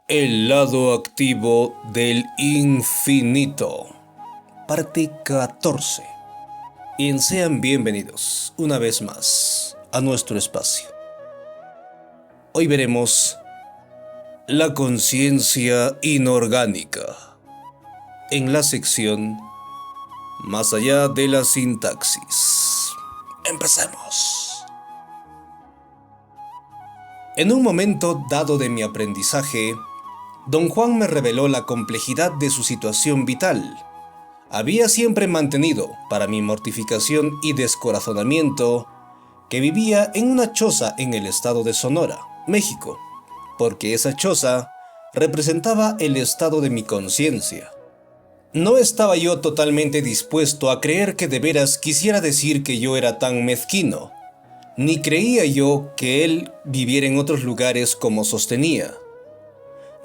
El lado activo del infinito. Parte 14. Y sean bienvenidos una vez más a nuestro espacio. Hoy veremos la conciencia inorgánica en la sección Más allá de la sintaxis. Empecemos. En un momento dado de mi aprendizaje, Don Juan me reveló la complejidad de su situación vital. Había siempre mantenido, para mi mortificación y descorazonamiento, que vivía en una choza en el estado de Sonora, México, porque esa choza representaba el estado de mi conciencia. No estaba yo totalmente dispuesto a creer que de veras quisiera decir que yo era tan mezquino, ni creía yo que él viviera en otros lugares como sostenía.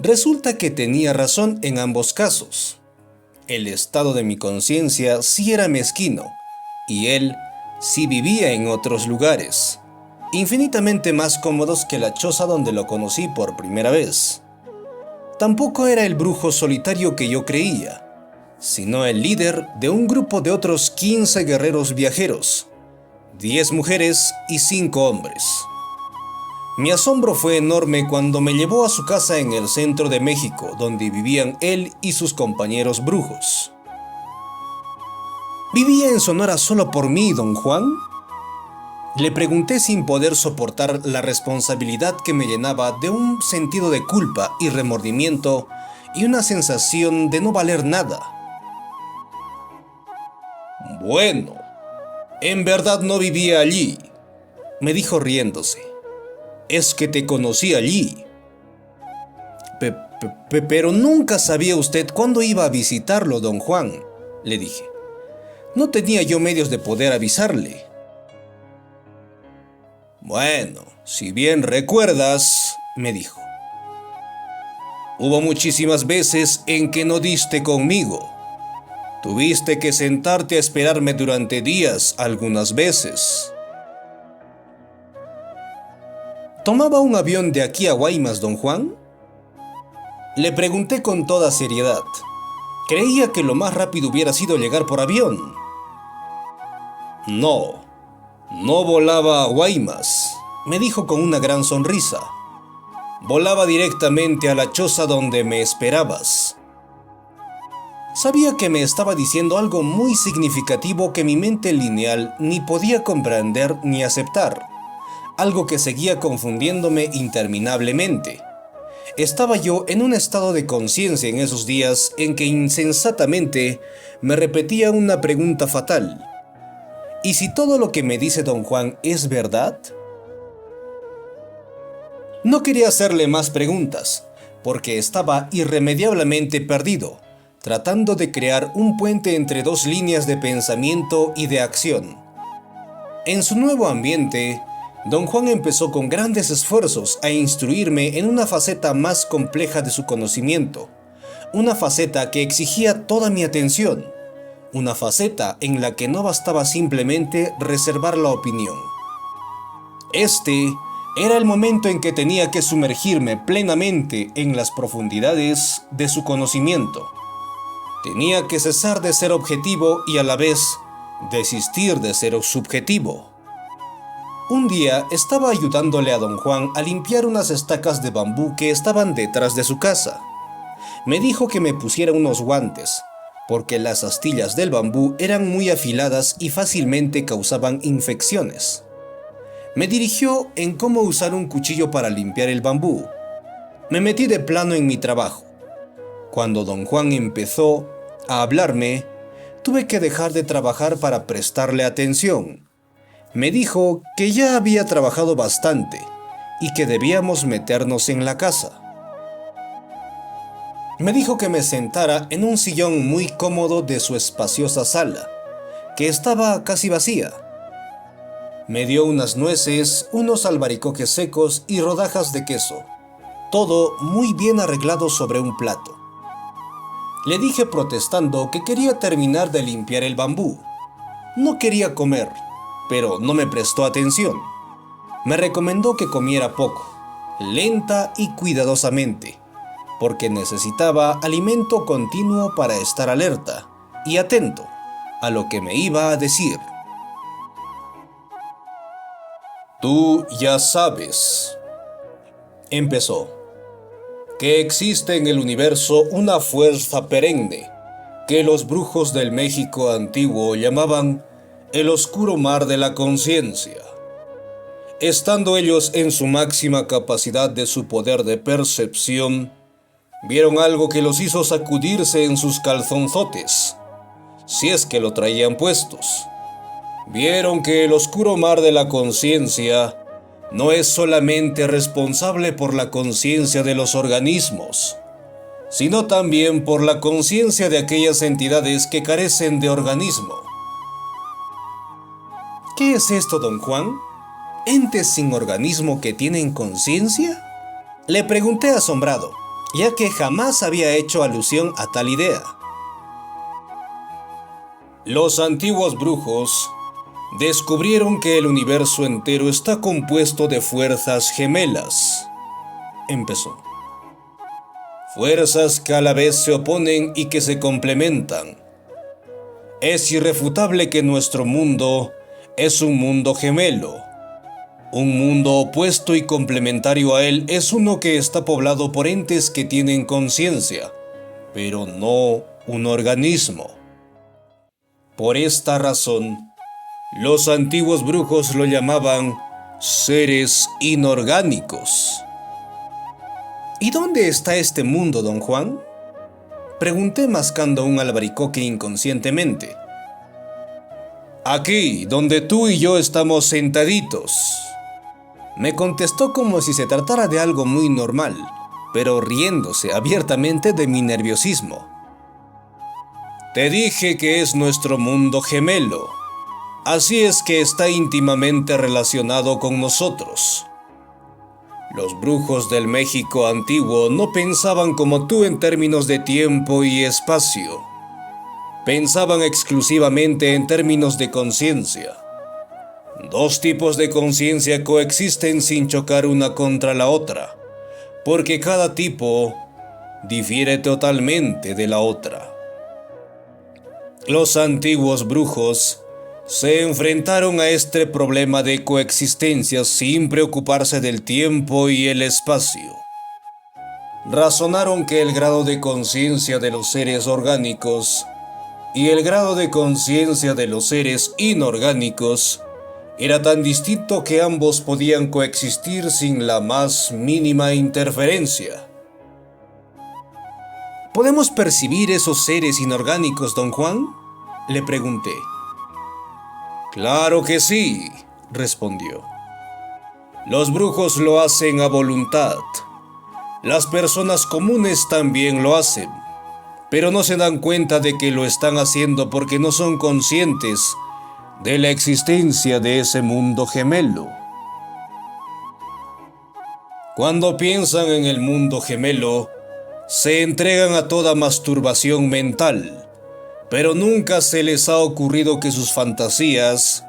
Resulta que tenía razón en ambos casos. El estado de mi conciencia sí era mezquino, y él sí vivía en otros lugares, infinitamente más cómodos que la choza donde lo conocí por primera vez. Tampoco era el brujo solitario que yo creía, sino el líder de un grupo de otros 15 guerreros viajeros, 10 mujeres y 5 hombres. Mi asombro fue enorme cuando me llevó a su casa en el centro de México, donde vivían él y sus compañeros brujos. ¿Vivía en Sonora solo por mí, don Juan? Le pregunté sin poder soportar la responsabilidad que me llenaba de un sentido de culpa y remordimiento y una sensación de no valer nada. Bueno, en verdad no vivía allí, me dijo riéndose. Es que te conocí allí. Pero nunca sabía usted cuándo iba a visitarlo, don Juan, le dije. No tenía yo medios de poder avisarle. Bueno, si bien recuerdas, me dijo, hubo muchísimas veces en que no diste conmigo. Tuviste que sentarte a esperarme durante días algunas veces. ¿Tomaba un avión de aquí a Guaymas, don Juan? Le pregunté con toda seriedad. Creía que lo más rápido hubiera sido llegar por avión. No volaba a Guaymas, me dijo con una gran sonrisa. Volaba directamente a la choza donde me esperabas. Sabía que me estaba diciendo algo muy significativo que mi mente lineal ni podía comprender ni aceptar. Algo que seguía confundiéndome interminablemente. Estaba yo en un estado de conciencia en esos días en que insensatamente me repetía una pregunta fatal. ¿Y si todo lo que me dice don Juan es verdad? No quería hacerle más preguntas, porque estaba irremediablemente perdido, tratando de crear un puente entre dos líneas de pensamiento y de acción. En su nuevo ambiente, don Juan empezó con grandes esfuerzos a instruirme en una faceta más compleja de su conocimiento, una faceta que exigía toda mi atención, una faceta en la que no bastaba simplemente reservar la opinión. Este era el momento en que tenía que sumergirme plenamente en las profundidades de su conocimiento. Tenía que cesar de ser objetivo y a la vez desistir de ser subjetivo. Un día estaba ayudándole a don Juan a limpiar unas estacas de bambú que estaban detrás de su casa. Me dijo que me pusiera unos guantes, porque las astillas del bambú eran muy afiladas y fácilmente causaban infecciones. Me dirigió en cómo usar un cuchillo para limpiar el bambú. Me metí de plano en mi trabajo. Cuando don Juan empezó a hablarme, tuve que dejar de trabajar para prestarle atención. Me dijo que ya había trabajado bastante y que debíamos meternos en la casa. Me dijo que me sentara en un sillón muy cómodo de su espaciosa sala, que estaba casi vacía. Me dio unas nueces, unos albaricoques secos y rodajas de queso, todo muy bien arreglado sobre un plato. Le dije protestando que quería terminar de limpiar el bambú. No quería comer, pero no me prestó atención. Me recomendó que comiera poco, lenta y cuidadosamente, porque necesitaba alimento continuo para estar alerta y atento a lo que me iba a decir. Tú ya sabes, empezó, que existe en el universo una fuerza perenne que los brujos del México antiguo llamaban el oscuro mar de la conciencia. Estando ellos en su máxima capacidad de su poder de percepción, vieron algo que los hizo sacudirse en sus calzonzotes, si es que lo traían puestos. Vieron que el oscuro mar de la conciencia no es solamente responsable por la conciencia de los organismos, sino también por la conciencia de aquellas entidades que carecen de organismo. ¿Qué es esto, don Juan? ¿Entes sin organismo que tienen conciencia? Le pregunté asombrado, ya que jamás había hecho alusión a tal idea. Los antiguos brujos descubrieron que el universo entero está compuesto de fuerzas gemelas, empezó. Fuerzas que a la vez se oponen y que se complementan. Es irrefutable que nuestro mundo es un mundo gemelo. Un mundo opuesto y complementario a él es uno que está poblado por entes que tienen conciencia, pero no un organismo. Por esta razón, los antiguos brujos lo llamaban seres inorgánicos. ¿Y dónde está este mundo, don Juan? Pregunté mascando un albaricoque inconscientemente. Aquí, donde tú y yo estamos sentaditos. Me contestó como si se tratara de algo muy normal, pero riéndose abiertamente de mi nerviosismo. Te dije que es nuestro mundo gemelo. Así es que está íntimamente relacionado con nosotros. Los brujos del México antiguo no pensaban como tú en términos de tiempo y espacio. Pensaban exclusivamente en términos de conciencia. Dos tipos de conciencia coexisten sin chocar una contra la otra, porque cada tipo difiere totalmente de la otra. Los antiguos brujos se enfrentaron a este problema de coexistencia sin preocuparse del tiempo y el espacio. Razonaron que el grado de conciencia de los seres orgánicos y el grado de conciencia de los seres inorgánicos era tan distinto que ambos podían coexistir sin la más mínima interferencia. ¿Podemos percibir esos seres inorgánicos, don Juan?, le pregunté. Claro que sí, respondió. Los brujos lo hacen a voluntad. Las personas comunes también lo hacen, pero no se dan cuenta de que lo están haciendo porque no son conscientes de la existencia de ese mundo gemelo. Cuando piensan en el mundo gemelo, se entregan a toda masturbación mental, pero nunca se les ha ocurrido que sus fantasías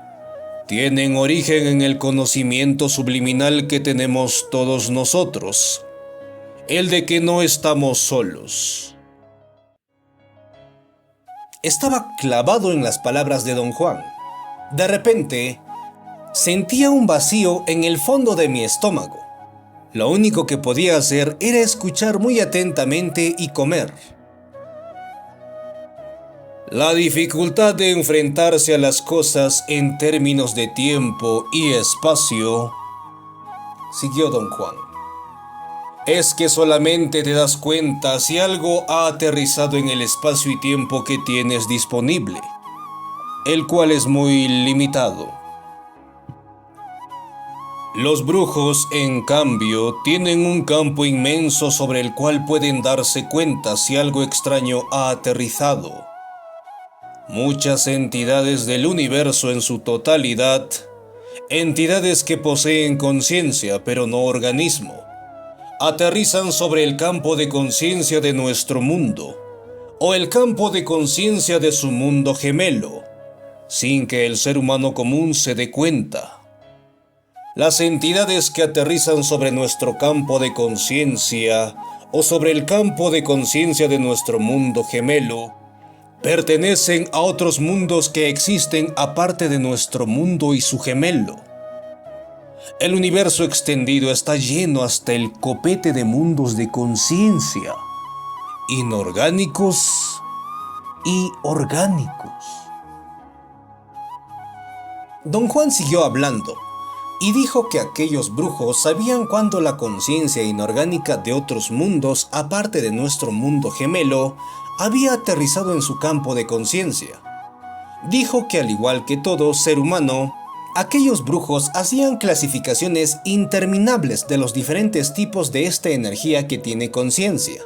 tienen origen en el conocimiento subliminal que tenemos todos nosotros, el de que no estamos solos. Estaba clavado en las palabras de don Juan. De repente, sentía un vacío en el fondo de mi estómago. Lo único que podía hacer era escuchar muy atentamente y comer. La dificultad de enfrentarse a las cosas en términos de tiempo y espacio, siguió don Juan, es que solamente te das cuenta si algo ha aterrizado en el espacio y tiempo que tienes disponible, el cual es muy limitado. Los brujos, en cambio, tienen un campo inmenso sobre el cual pueden darse cuenta si algo extraño ha aterrizado. Muchas entidades del universo en su totalidad, entidades que poseen conciencia pero no organismo, aterrizan sobre el campo de conciencia de nuestro mundo, o el campo de conciencia de su mundo gemelo, sin que el ser humano común se dé cuenta. Las entidades que aterrizan sobre nuestro campo de conciencia o sobre el campo de conciencia de nuestro mundo gemelo, pertenecen a otros mundos que existen aparte de nuestro mundo y su gemelo. El universo extendido está lleno hasta el copete de mundos de conciencia, inorgánicos y orgánicos. Don Juan siguió hablando y dijo que aquellos brujos sabían cuándo la conciencia inorgánica de otros mundos, aparte de nuestro mundo gemelo, había aterrizado en su campo de conciencia. Dijo que al igual que todo ser humano, aquellos brujos hacían clasificaciones interminables de los diferentes tipos de esta energía que tiene conciencia.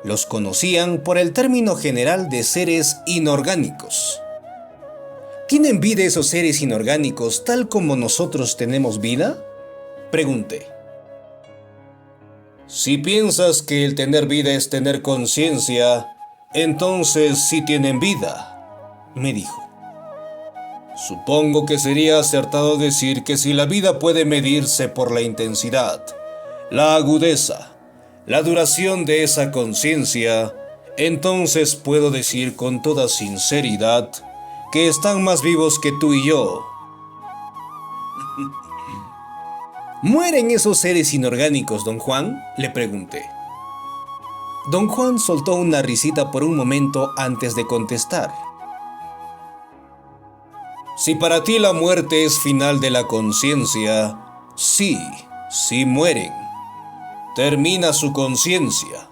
Los conocían por el término general de seres inorgánicos. ¿Tienen vida esos seres inorgánicos tal como nosotros tenemos vida? Pregunté. Si piensas que el tener vida es tener conciencia, entonces sí tienen vida, me dijo. Supongo que sería acertado decir que si la vida puede medirse por la intensidad, la agudeza, la duración de esa conciencia, entonces puedo decir con toda sinceridad que están más vivos que tú y yo. ¿Mueren esos seres inorgánicos, don Juan?, le pregunté. Don Juan soltó una risita por un momento antes de contestar. Si para ti la muerte es final de la conciencia, sí mueren. Termina su conciencia.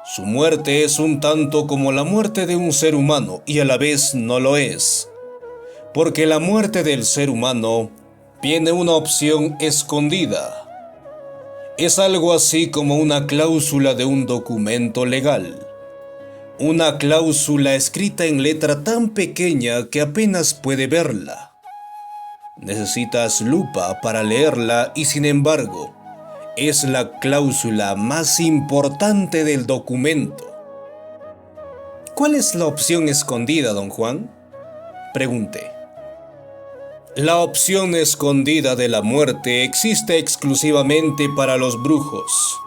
Su muerte es un tanto como la muerte de un ser humano y a la vez no lo es. Porque la muerte del ser humano tiene una opción escondida. Es algo así como una cláusula de un documento legal. Una cláusula escrita en letra tan pequeña que apenas puede verla. Necesitas lupa para leerla y sin embargo, es la cláusula más importante del documento. ¿Cuál es la opción escondida, don Juan?, pregunté. La opción escondida de la muerte existe exclusivamente para los brujos.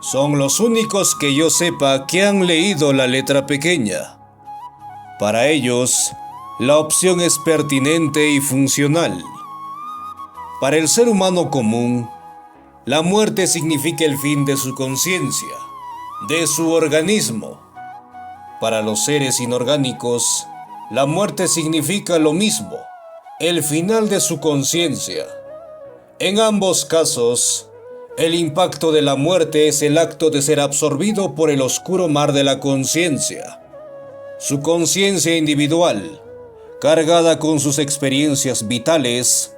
Son los únicos que yo sepa que han leído la letra pequeña. Para ellos, la opción es pertinente y funcional. Para el ser humano común, la muerte significa el fin de su conciencia, de su organismo. Para los seres inorgánicos, la muerte significa lo mismo, el final de su conciencia. En ambos casos, el impacto de la muerte es el acto de ser absorbido por el oscuro mar de la conciencia. Su conciencia individual, cargada con sus experiencias vitales,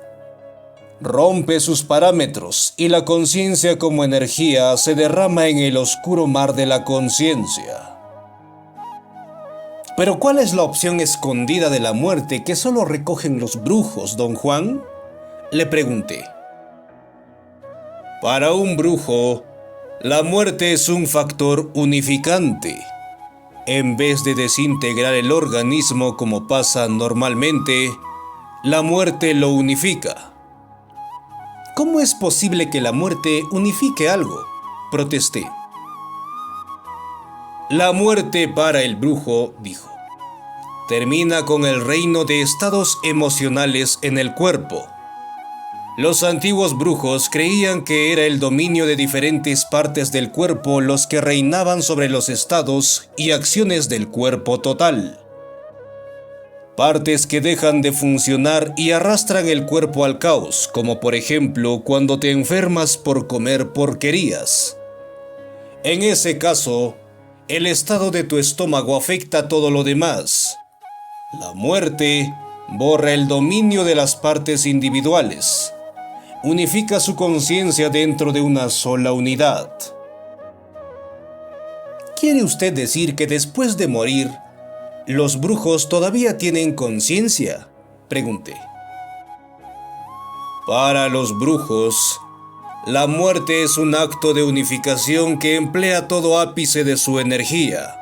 rompe sus parámetros y la conciencia como energía se derrama en el oscuro mar de la conciencia. ¿Pero cuál es la opción escondida de la muerte que solo recogen los brujos, don Juan?, le pregunté. Para un brujo, la muerte es un factor unificante. En vez de desintegrar el organismo como pasa normalmente, la muerte lo unifica. ¿Cómo es posible que la muerte unifique algo?, protesté. La muerte para el brujo, dijo, termina con el reino de estados emocionales en el cuerpo. Los antiguos brujos creían que era el dominio de diferentes partes del cuerpo los que reinaban sobre los estados y acciones del cuerpo total. Partes que dejan de funcionar y arrastran el cuerpo al caos, como por ejemplo cuando te enfermas por comer porquerías. En ese caso, el estado de tu estómago afecta todo lo demás. La muerte borra el dominio de las partes individuales. Unifica su conciencia dentro de una sola unidad. ¿Quiere usted decir que después de morir, los brujos todavía tienen conciencia?, pregunté. Para los brujos, la muerte es un acto de unificación que emplea todo ápice de su energía.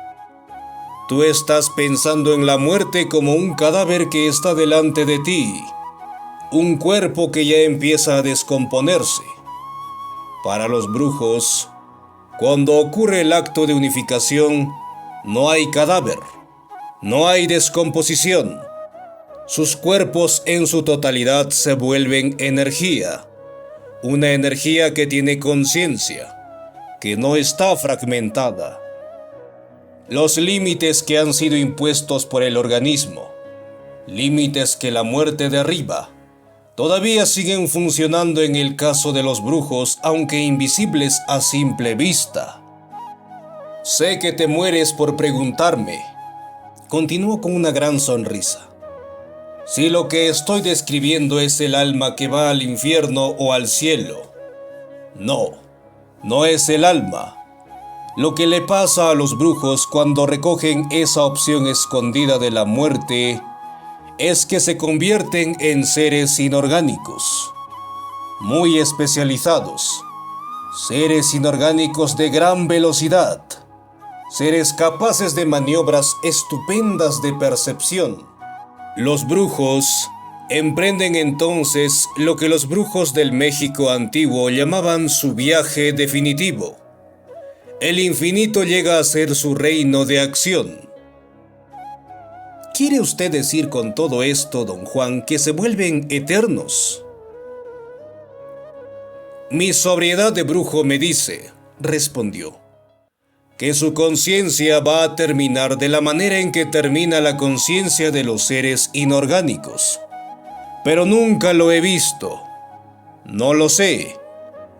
Tú estás pensando en la muerte como un cadáver que está delante de ti, un cuerpo que ya empieza a descomponerse. Para los brujos, Cuando ocurre el acto de unificación, no hay cadáver, no hay descomposición. Sus cuerpos en su totalidad se vuelven energía, una energía que tiene conciencia, que no está fragmentada. Los límites que han sido impuestos por el organismo, límites que la muerte derriba, todavía siguen funcionando en el caso de los brujos, aunque invisibles a simple vista. Sé que te mueres por preguntarme, continuó con una gran sonrisa, si lo que estoy describiendo es el alma que va al infierno o al cielo. No, no es el alma. Lo que le pasa a los brujos cuando recogen esa opción escondida de la muerte es que se convierten en seres inorgánicos, muy especializados, seres inorgánicos de gran velocidad, seres capaces de maniobras estupendas de percepción. Los brujos emprenden entonces lo que los brujos del México antiguo llamaban su viaje definitivo. El infinito llega a ser su reino de acción. ¿Quiere usted decir con todo esto, don Juan, que se vuelven eternos? Mi sobriedad de brujo me dice, respondió, que su conciencia va a terminar de la manera en que termina la conciencia de los seres inorgánicos. Pero nunca lo he visto. No lo sé.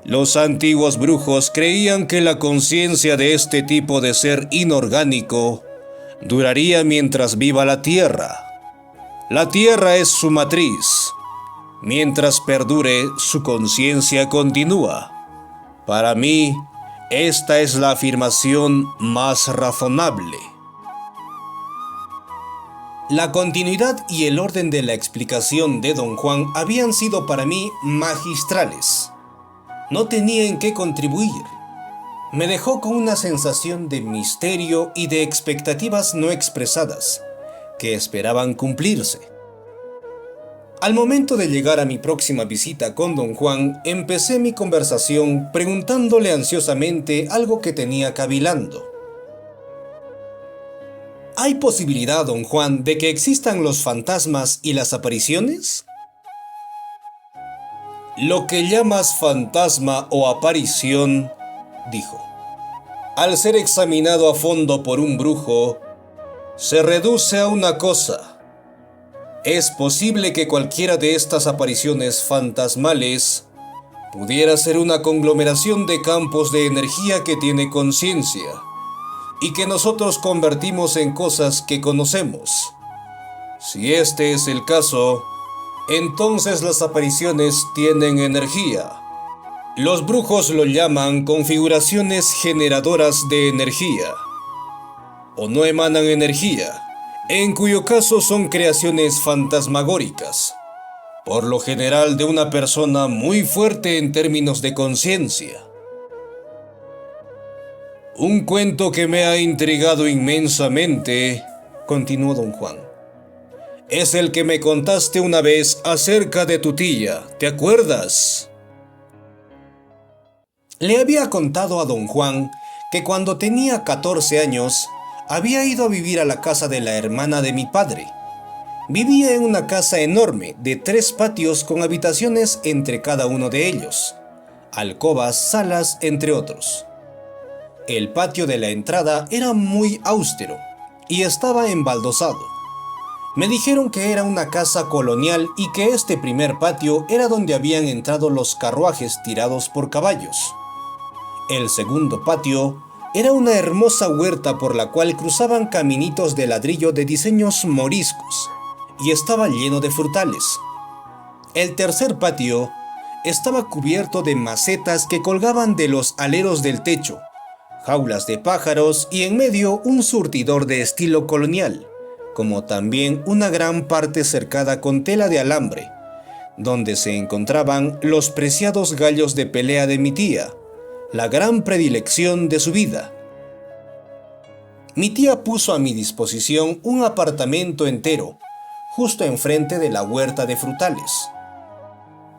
Los antiguos brujos creían que la conciencia de este tipo de ser inorgánico duraría mientras viva la Tierra. La Tierra es su matriz. Mientras perdure, su conciencia continúa. Para mí, esta es la afirmación más razonable. La continuidad y el orden de la explicación de don Juan habían sido para mí magistrales. No tenía en qué contribuir. Me dejó con una sensación de misterio y de expectativas no expresadas, que esperaban cumplirse. Al momento de llegar a mi próxima visita con don Juan, empecé mi conversación preguntándole ansiosamente algo que tenía cavilando. ¿Hay posibilidad, don Juan, de que existan los fantasmas y las apariciones? Lo que llamas fantasma o aparición, dijo, al ser examinado a fondo por un brujo, se reduce a una cosa. Es posible que cualquiera de estas apariciones fantasmales pudiera ser una conglomeración de campos de energía que tiene conciencia y que nosotros convertimos en cosas que conocemos. Si este es el caso, entonces las apariciones tienen energía. Los brujos lo llaman configuraciones generadoras de energía, o no emanan energía, en cuyo caso son creaciones fantasmagóricas, por lo general de una persona muy fuerte en términos de conciencia. Un cuento que me ha intrigado inmensamente, continuó don Juan, es el que me contaste una vez acerca de tu tía, ¿te acuerdas? Le había contado a don Juan que cuando tenía 14 años había ido a vivir a la casa de la hermana de mi padre. Vivía en una casa enorme de 3 patios con habitaciones entre cada uno de ellos, alcobas, salas, entre otros. El patio de la entrada era muy austero y estaba embaldosado. Me dijeron que era una casa colonial y que este primer patio era donde habían entrado los carruajes tirados por caballos. El segundo patio era una hermosa huerta por la cual cruzaban caminitos de ladrillo de diseños moriscos y estaba lleno de frutales. El tercer patio estaba cubierto de macetas que colgaban de los aleros del techo, jaulas de pájaros y en medio un surtidor de estilo colonial, como también una gran parte cercada con tela de alambre, donde se encontraban los preciados gallos de pelea de mi tía, la gran predilección de su vida. Mi tía puso a mi disposición un apartamento entero, justo enfrente de la huerta de frutales.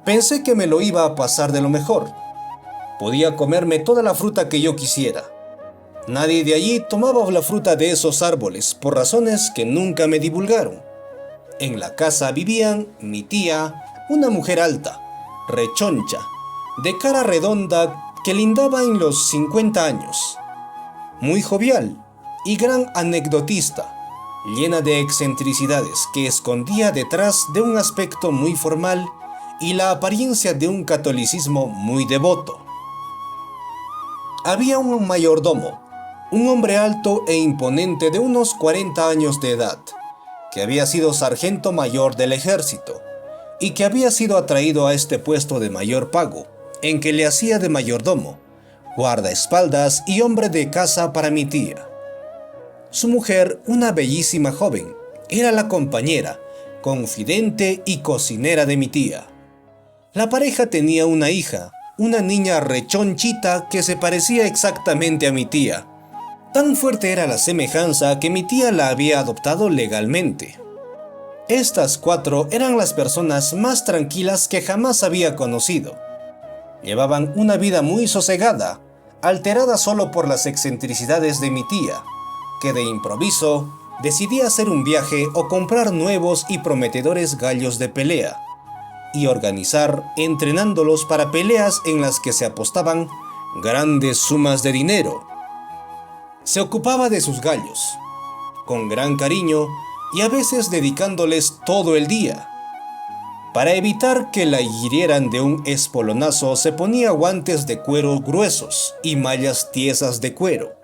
Pensé que me lo iba a pasar de lo mejor. Podía comerme toda la fruta que yo quisiera. Nadie de allí tomaba la fruta de esos árboles por razones que nunca me divulgaron. En la casa vivían mi tía, una mujer alta, rechoncha, de cara redonda que lindaba en los 50 años, muy jovial y gran anecdotista, llena de excentricidades que escondía detrás de un aspecto muy formal y la apariencia de un catolicismo muy devoto. Había un mayordomo, un hombre alto e imponente de unos 40 años de edad, que había sido sargento mayor del ejército y que había sido atraído a este puesto de mayor pago, en que le hacía de mayordomo, guardaespaldas y hombre de casa para mi tía. Su mujer, una bellísima joven, era la compañera, confidente y cocinera de mi tía. La pareja tenía una hija, una niña rechonchita que se parecía exactamente a mi tía. Tan fuerte era la semejanza que mi tía la había adoptado legalmente. Estas 4 eran las personas más tranquilas que jamás había conocido. Llevaban una vida muy sosegada, alterada solo por las excentricidades de mi tía, que de improviso decidía hacer un viaje o comprar nuevos y prometedores gallos de pelea, y organizar entrenándolos para peleas en las que se apostaban grandes sumas de dinero. Se ocupaba de sus gallos, con gran cariño y a veces dedicándoles todo el día. Para evitar que la hirieran de un espolonazo se ponía guantes de cuero gruesos y mallas tiesas de cuero.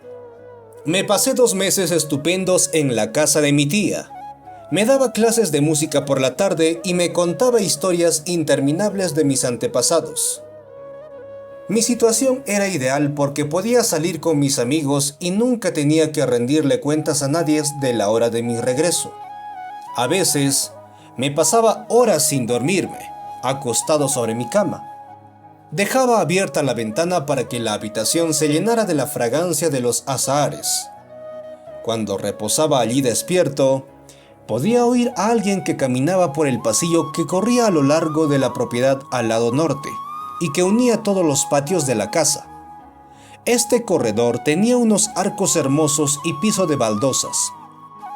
Me pasé 2 meses estupendos en la casa de mi tía. Me daba clases de música por la tarde y me contaba historias interminables de mis antepasados. Mi situación era ideal porque podía salir con mis amigos y nunca tenía que rendirle cuentas a nadie de la hora de mi regreso. A veces, me pasaba horas sin dormirme, acostado sobre mi cama. Dejaba abierta la ventana para que la habitación se llenara de la fragancia de los azahares. Cuando reposaba allí despierto, podía oír a alguien que caminaba por el pasillo que corría a lo largo de la propiedad al lado norte y que unía todos los patios de la casa. Este corredor tenía unos arcos hermosos y piso de baldosas.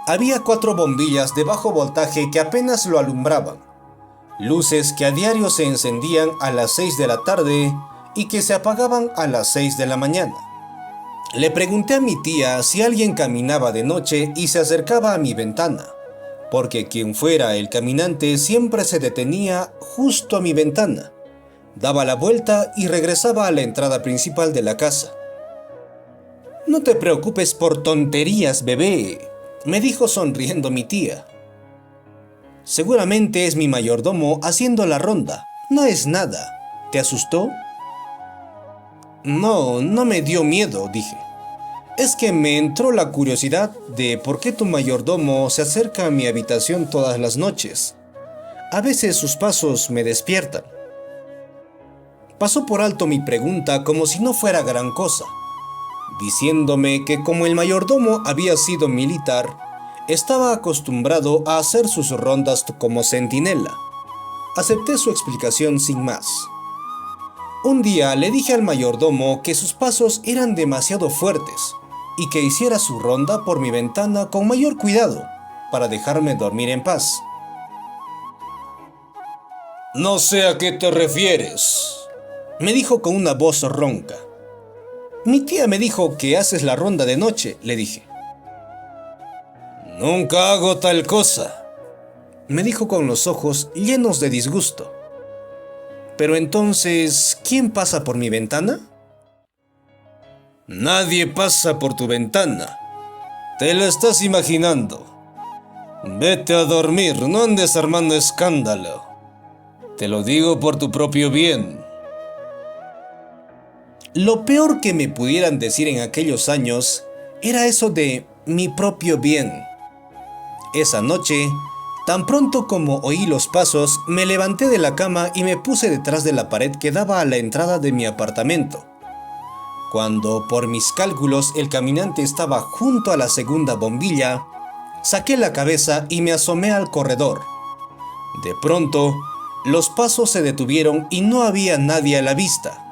Había 4 bombillas de bajo voltaje que apenas lo alumbraban, luces que a diario se encendían a las 6 de la tarde y que se apagaban a las 6 de la mañana. Le pregunté a mi tía si alguien caminaba de noche y se acercaba a mi ventana, porque quien fuera el caminante siempre se detenía justo a mi ventana, daba la vuelta y regresaba a la entrada principal de la casa. «No te preocupes por tonterías, bebé», me dijo sonriendo mi tía. «Seguramente es mi mayordomo haciendo la ronda, no es nada. ¿Te asustó?» «No, no me dio miedo», dije. «Es que me entró la curiosidad de por qué tu mayordomo se acerca a mi habitación todas las noches. A veces sus pasos me despiertan». Pasó por alto mi pregunta como si no fuera gran cosa, diciéndome que como el mayordomo había sido militar, estaba acostumbrado a hacer sus rondas como centinela. Acepté su explicación sin más. Un día le dije al mayordomo que sus pasos eran demasiado fuertes y que hiciera su ronda por mi ventana con mayor cuidado para dejarme dormir en paz. «No sé a qué te refieres», me dijo con una voz ronca. «Mi tía me dijo que haces la ronda de noche», le dije. «Nunca hago tal cosa», me dijo con los ojos llenos de disgusto. «Pero entonces, ¿quién pasa por mi ventana?» «Nadie pasa por tu ventana. Te lo estás imaginando. Vete a dormir, no andes armando escándalo. Te lo digo por tu propio bien». Lo peor que me pudieran decir en aquellos años era eso de mi propio bien. Esa noche, tan pronto como oí los pasos, me levanté de la cama y me puse detrás de la pared que daba a la entrada de mi apartamento. Cuando, por mis cálculos, el caminante estaba junto a la segunda bombilla, saqué la cabeza y me asomé al corredor. De pronto, los pasos se detuvieron y no había nadie a la vista.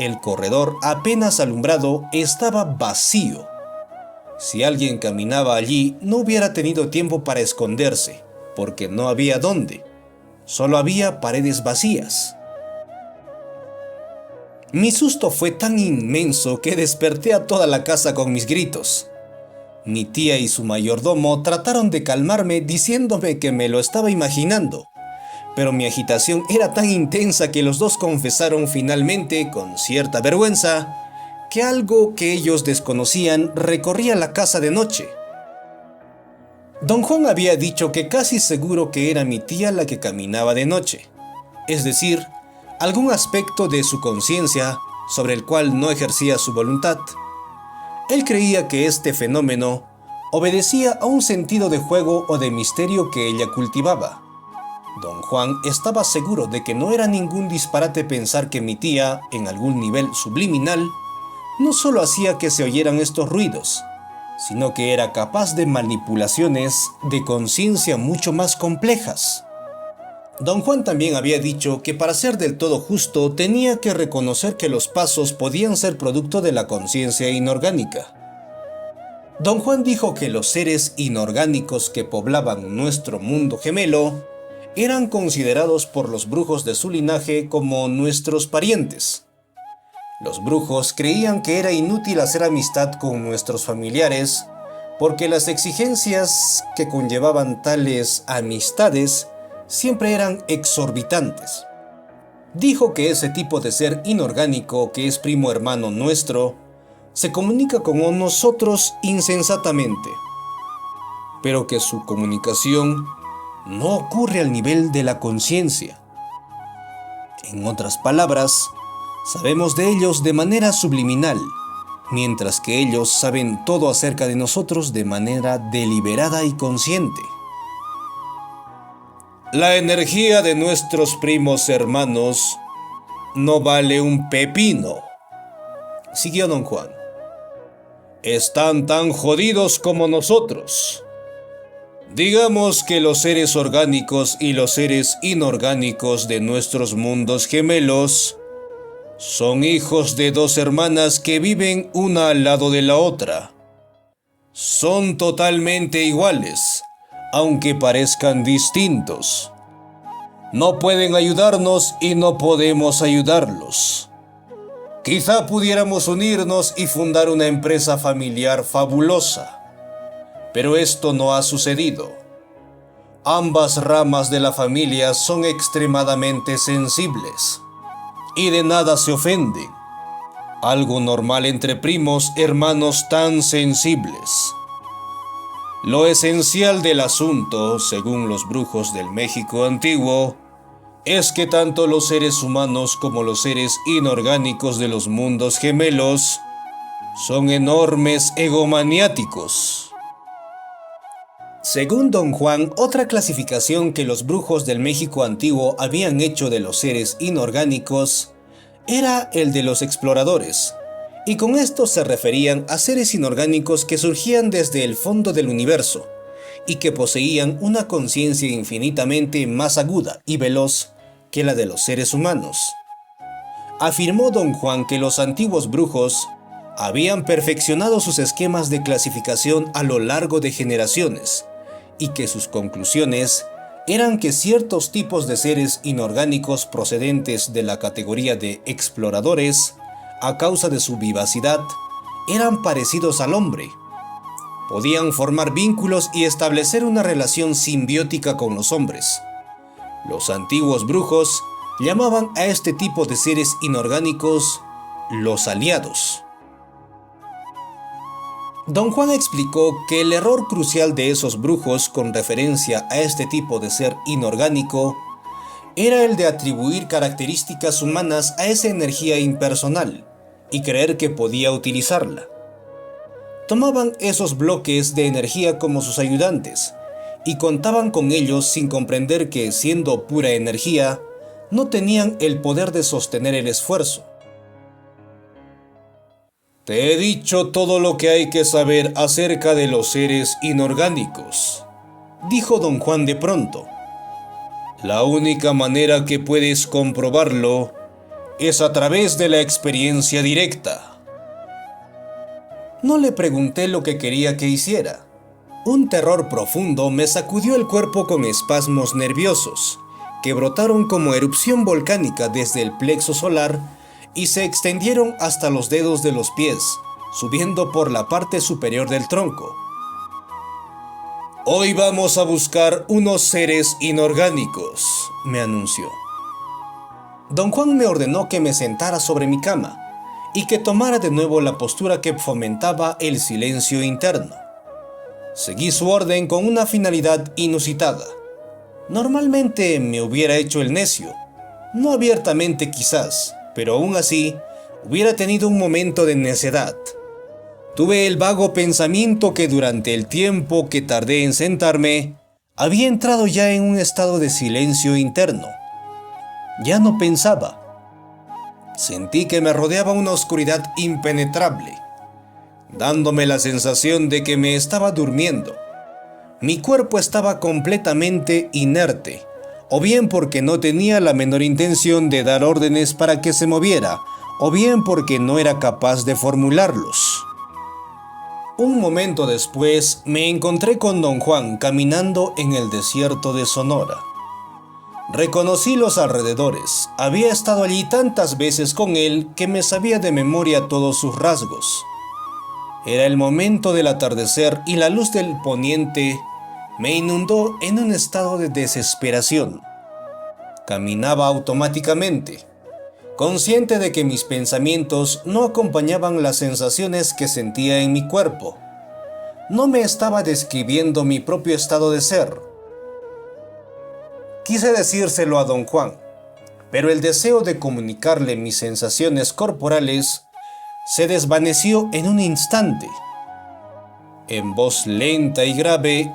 el corredor apenas alumbrado estaba vacío. Si alguien caminaba allí, no hubiera tenido tiempo para esconderse, porque no había dónde. Solo había paredes vacías. Mi susto fue tan inmenso que desperté a toda la casa con mis gritos. Mi tía y su mayordomo trataron de calmarme diciéndome que me lo estaba imaginando, pero mi agitación era tan intensa que los dos confesaron finalmente, con cierta vergüenza, que algo que ellos desconocían recorría la casa de noche. Don Juan había dicho que casi seguro que era mi tía la que caminaba de noche, es decir, algún aspecto de su conciencia sobre el cual no ejercía su voluntad. Él creía que este fenómeno obedecía a un sentido de juego o de misterio que ella cultivaba. Don Juan estaba seguro de que no era ningún disparate pensar que mi tía, en algún nivel subliminal, no solo hacía que se oyeran estos ruidos, sino que era capaz de manipulaciones de conciencia mucho más complejas. Don Juan también había dicho que para ser del todo justo tenía que reconocer que los pasos podían ser producto de la conciencia inorgánica. Don Juan dijo que los seres inorgánicos que poblaban nuestro mundo gemelo eran considerados por los brujos de su linaje como nuestros parientes. Los brujos creían que era inútil hacer amistad con nuestros familiares porque las exigencias que conllevaban tales amistades siempre eran exorbitantes. Dijo que ese tipo de ser inorgánico que es primo hermano nuestro se comunica con nosotros insensatamente, pero que su comunicación no ocurre al nivel de la conciencia. En otras palabras, sabemos de ellos de manera subliminal, mientras que ellos saben todo acerca de nosotros de manera deliberada y consciente. La energía de nuestros primos hermanos no vale un pepino, siguió don Juan. Están tan jodidos como nosotros. Digamos que los seres orgánicos y los seres inorgánicos de nuestros mundos gemelos son hijos de dos hermanas que viven una al lado de la otra. Son totalmente iguales, aunque parezcan distintos. No pueden ayudarnos y no podemos ayudarlos. Quizá pudiéramos unirnos y fundar una empresa familiar fabulosa, pero esto no ha sucedido. Ambas ramas de la familia son extremadamente sensibles y de nada se ofenden. Algo normal entre primos hermanos tan sensibles. Lo esencial del asunto, según los brujos del México antiguo, es que tanto los seres humanos como los seres inorgánicos de los mundos gemelos son enormes egomaniáticos. Según don Juan, otra clasificación que los brujos del México antiguo habían hecho de los seres inorgánicos era el de los exploradores, y con esto se referían a seres inorgánicos que surgían desde el fondo del universo y que poseían una conciencia infinitamente más aguda y veloz que la de los seres humanos. Afirmó don Juan que los antiguos brujos habían perfeccionado sus esquemas de clasificación a lo largo de generaciones y que sus conclusiones eran que ciertos tipos de seres inorgánicos procedentes de la categoría de exploradores, a causa de su vivacidad, eran parecidos al hombre. Podían formar vínculos y establecer una relación simbiótica con los hombres. Los antiguos brujos llamaban a este tipo de seres inorgánicos los aliados. Don Juan explicó que el error crucial de esos brujos con referencia a este tipo de ser inorgánico era el de atribuir características humanas a esa energía impersonal y creer que podía utilizarla. Tomaban esos bloques de energía como sus ayudantes y contaban con ellos sin comprender que, siendo pura energía, no tenían el poder de sostener el esfuerzo. Te he dicho todo lo que hay que saber acerca de los seres inorgánicos, dijo don Juan de pronto. La única manera que puedes comprobarlo es a través de la experiencia directa. No le pregunté lo que quería que hiciera. Un terror profundo me sacudió el cuerpo con espasmos nerviosos, que brotaron como erupción volcánica desde el plexo solar y se extendieron hasta los dedos de los pies, subiendo por la parte superior del tronco. Hoy vamos a buscar unos seres inorgánicos, me anunció. Don Juan me ordenó que me sentara sobre mi cama y que tomara de nuevo la postura que fomentaba el silencio interno. Seguí su orden con una finalidad inusitada. Normalmente me hubiera hecho el necio, no abiertamente quizás, pero aún así hubiera tenido un momento de necedad. Tuve el vago pensamiento que durante el tiempo que tardé en sentarme, había entrado ya en un estado de silencio interno. Ya no pensaba. Sentí que me rodeaba una oscuridad impenetrable, dándome la sensación de que me estaba durmiendo. Mi cuerpo estaba completamente inerte, o bien porque no tenía la menor intención de dar órdenes para que se moviera, o bien porque no era capaz de formularlos. Un momento después me encontré con don Juan caminando en el desierto de Sonora. Reconocí los alrededores, había estado allí tantas veces con él que me sabía de memoria todos sus rasgos. Era el momento del atardecer y la luz del poniente me inundó en un estado de desesperación. Caminaba automáticamente, consciente de que mis pensamientos no acompañaban las sensaciones que sentía en mi cuerpo. No me estaba describiendo mi propio estado de ser. Quise decírselo a don Juan, pero el deseo de comunicarle mis sensaciones corporales se desvaneció en un instante. En voz lenta y grave,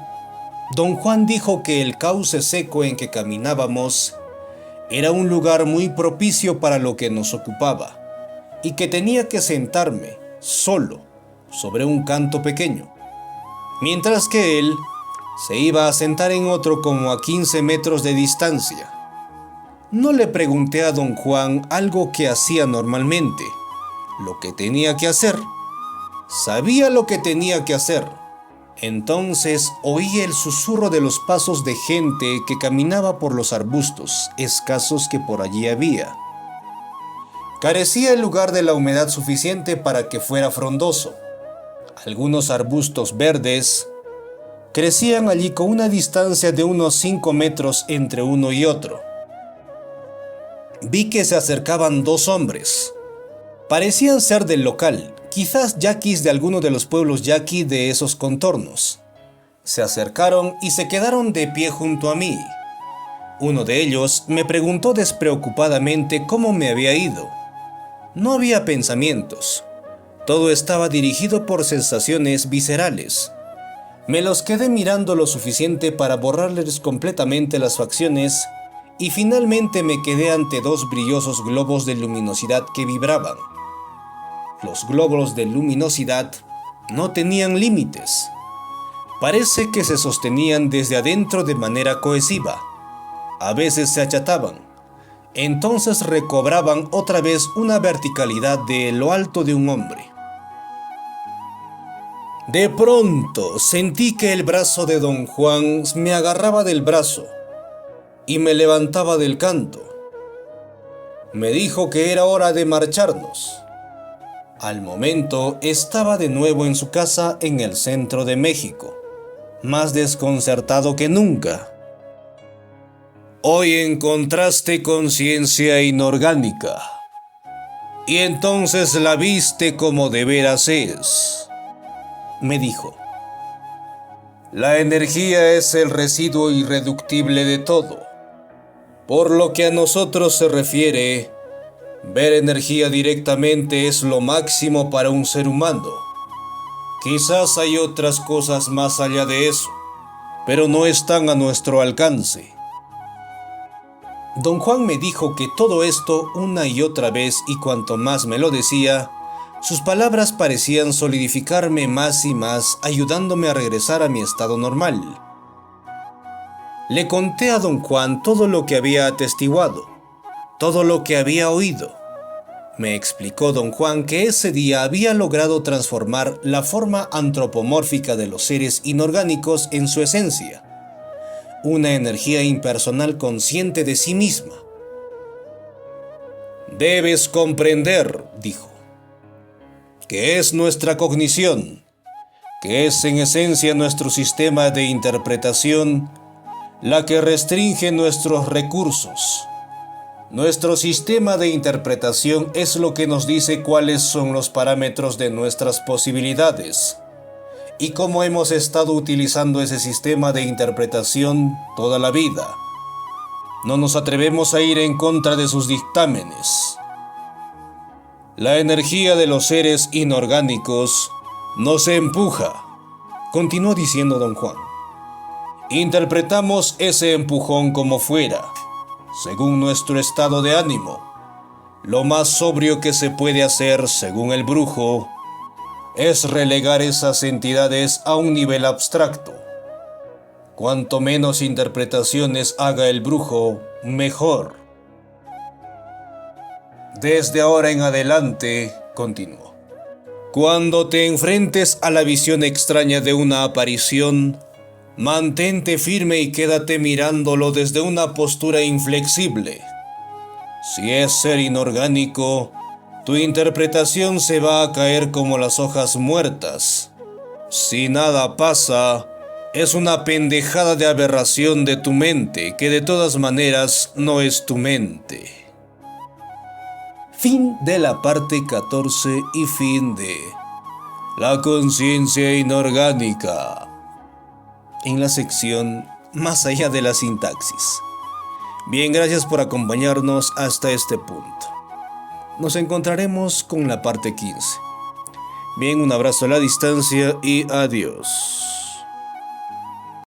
don Juan dijo que el cauce seco en que caminábamos era un lugar muy propicio para lo que nos ocupaba y que tenía que sentarme solo sobre un canto pequeño, mientras que él se iba a sentar en otro como a 15 metros de distancia. No le pregunté a don Juan algo que hacía normalmente, lo que tenía que hacer. Sabía lo que tenía que hacer. Entonces oí el susurro de los pasos de gente que caminaba por los arbustos escasos que por allí había. Carecía el lugar de la humedad suficiente para que fuera frondoso. Algunos arbustos verdes crecían allí con una distancia de unos 5 metros entre uno y otro. Vi que se acercaban dos hombres. Parecían ser del local, quizás yaquis de alguno de los pueblos yaqui de esos contornos. Se acercaron y se quedaron de pie junto a mí. Uno de ellos me preguntó despreocupadamente cómo me había ido. No había pensamientos. Todo estaba dirigido por sensaciones viscerales. Me los quedé mirando lo suficiente para borrarles completamente las facciones y finalmente me quedé ante dos brillosos globos de luminosidad que vibraban. Los globos de luminosidad no tenían límites. Parece que se sostenían desde adentro de manera cohesiva. A veces se achataban. Entonces recobraban otra vez una verticalidad de lo alto de un hombre. De pronto sentí que el brazo de don Juan me agarraba del brazo y me levantaba del canto. Me dijo que era hora de marcharnos. Al momento estaba de nuevo en su casa en el centro de México, más desconcertado que nunca. Hoy encontraste conciencia inorgánica, y entonces la viste como de veras es, me dijo. La energía es el residuo irreductible de todo. Por lo que a nosotros se refiere, ver energía directamente es lo máximo para un ser humano. Quizás hay otras cosas más allá de eso, pero no están a nuestro alcance. Don Juan me dijo que todo esto una y otra vez, y cuanto más me lo decía, sus palabras parecían solidificarme más y más, ayudándome a regresar a mi estado normal. Le conté a don Juan todo lo que había atestiguado, todo lo que había oído, Me explicó don Juan que ese día había logrado transformar la forma antropomórfica de los seres inorgánicos en su esencia, una energía impersonal consciente de sí misma. Debes comprender, dijo, que es nuestra cognición, que es en esencia nuestro sistema de interpretación, la que restringe nuestros recursos. Nuestro sistema de interpretación es lo que nos dice cuáles son los parámetros de nuestras posibilidades y cómo hemos estado utilizando ese sistema de interpretación toda la vida. No nos atrevemos a ir en contra de sus dictámenes. La energía de los seres inorgánicos nos empuja, continuó diciendo don Juan. Interpretamos ese empujón como fuera, según nuestro estado de ánimo. Lo más sobrio que se puede hacer, según el brujo, es relegar esas entidades a un nivel abstracto. Cuanto menos interpretaciones haga el brujo, mejor. Desde ahora en adelante, continuó, cuando te enfrentes a la visión extraña de una aparición, mantente firme y quédate mirándolo desde una postura inflexible. Si es ser inorgánico, tu interpretación se va a caer como las hojas muertas. Si nada pasa, es una pendejada de aberración de tu mente, que de todas maneras no es tu mente. Fin de la parte 14 y fin de La conciencia inorgánica, en la sección Más allá de la sintaxis. Bien, gracias por acompañarnos hasta este punto. Nos encontraremos con la parte 15. Bien, un abrazo a la distancia y adiós.